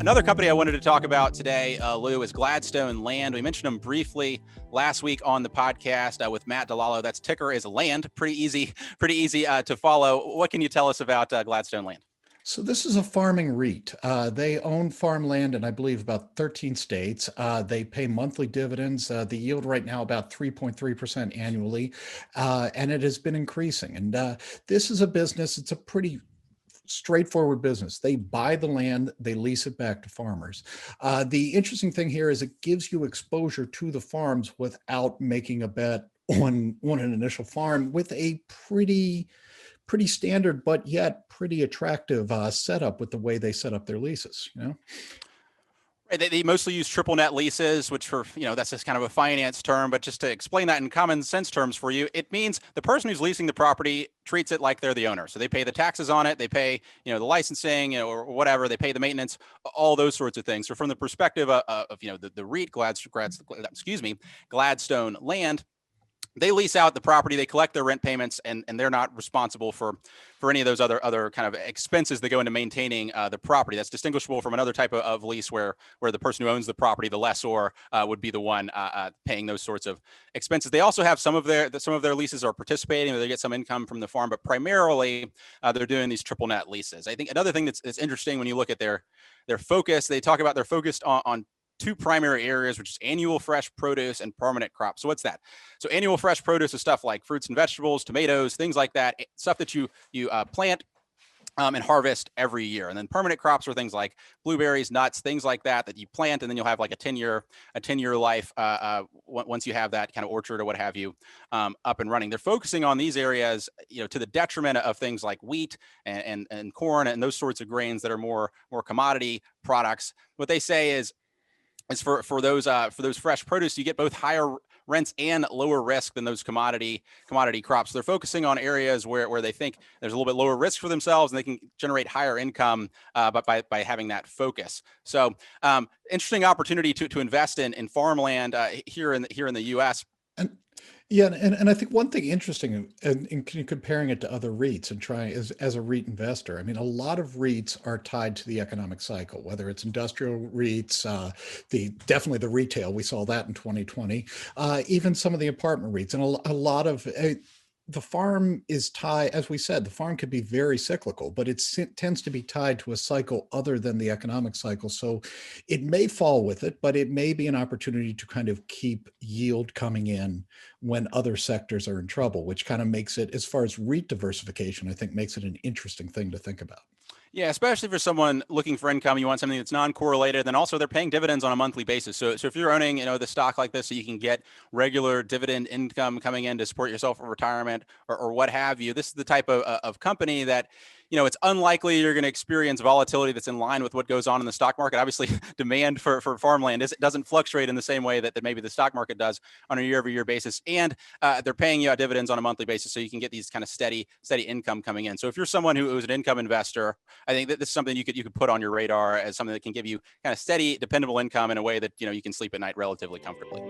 Another company I wanted to talk about today, Lou, is Gladstone Land. We mentioned them briefly last week on the podcast with Matt DeLallo. That's ticker is Land. Pretty easy to follow. What can you tell us about Gladstone Land? So this is a farming REIT. They own farmland in, I believe, about 13 states. They pay monthly dividends. The yield right now about 3.3% annually, and it has been increasing. And this is a business. It's a pretty straightforward business. They buy the land, they lease it back to farmers. The interesting thing here is it gives you exposure to the farms without making a bet on an initial farm with a pretty standard, but yet pretty attractive setup with the way they set up their leases. They mostly use triple net leases, which that's just kind of a finance term, but just to explain that in common sense terms for you, it means the person who's leasing the property treats it like they're the owner. So they pay the taxes on it, they pay, the licensing, or whatever, they pay the maintenance, all those sorts of things. So from the perspective of the REIT, Gladstone Land, they lease out the property, they collect their rent payments, and they're not responsible for any of those other kind of expenses that go into maintaining the property. That's distinguishable from another type of lease where the person who owns the property, the lessor, would be the one paying those sorts of expenses. They also have some of their leases are participating, or they get some income from the farm, but primarily they're doing these triple net leases. I think another thing that's interesting when you look at their focus, they talk about they're focused on two primary areas, which is annual fresh produce and permanent crops. So what's that? So annual fresh produce is stuff like fruits and vegetables, tomatoes, things like that, stuff that you plant and harvest every year. And then permanent crops are things like blueberries, nuts, things like that you plant, and then you'll have like a 10-year life once you have that kind of orchard or what have you up and running. They're focusing on these areas, to the detriment of things like wheat and corn and those sorts of grains that are more commodity products. What they say is for those fresh produce, you get both higher rents and lower risk than those commodity crops. So they're focusing on areas where they think there's a little bit lower risk for themselves, and they can generate higher income, but by having that focus. So interesting opportunity to invest in farmland here in the U.S. And I think one thing interesting in comparing it to other REITs and trying as a REIT investor, I mean, a lot of REITs are tied to the economic cycle, whether it's industrial REITs, definitely the retail, we saw that in 2020, even some of the apartment REITs, and a lot of the farm is tied, as we said, the farm could be very cyclical, but it tends to be tied to a cycle other than the economic cycle. So it may fall with it, but it may be an opportunity to kind of keep yield coming in when other sectors are in trouble, which kind of makes it, as far as REIT diversification, I think makes it an interesting thing to think about. Yeah, especially for someone looking for income, you want something that's non-correlated. Then also they're paying dividends on a monthly basis. So if you're owning, the stock like this, so you can get regular dividend income coming in to support yourself for retirement or what have you, this is the type of company that, it's unlikely you're going to experience volatility that's in line with what goes on in the stock market. Obviously, demand for farmland doesn't fluctuate in the same way that maybe the stock market does on a year-over-year basis. And they're paying you out dividends on a monthly basis, so you can get these kind of steady income coming in. So if you're someone who is an income investor, I think that this is something you could put on your radar as something that can give you kind of steady, dependable income in a way that you can sleep at night relatively comfortably.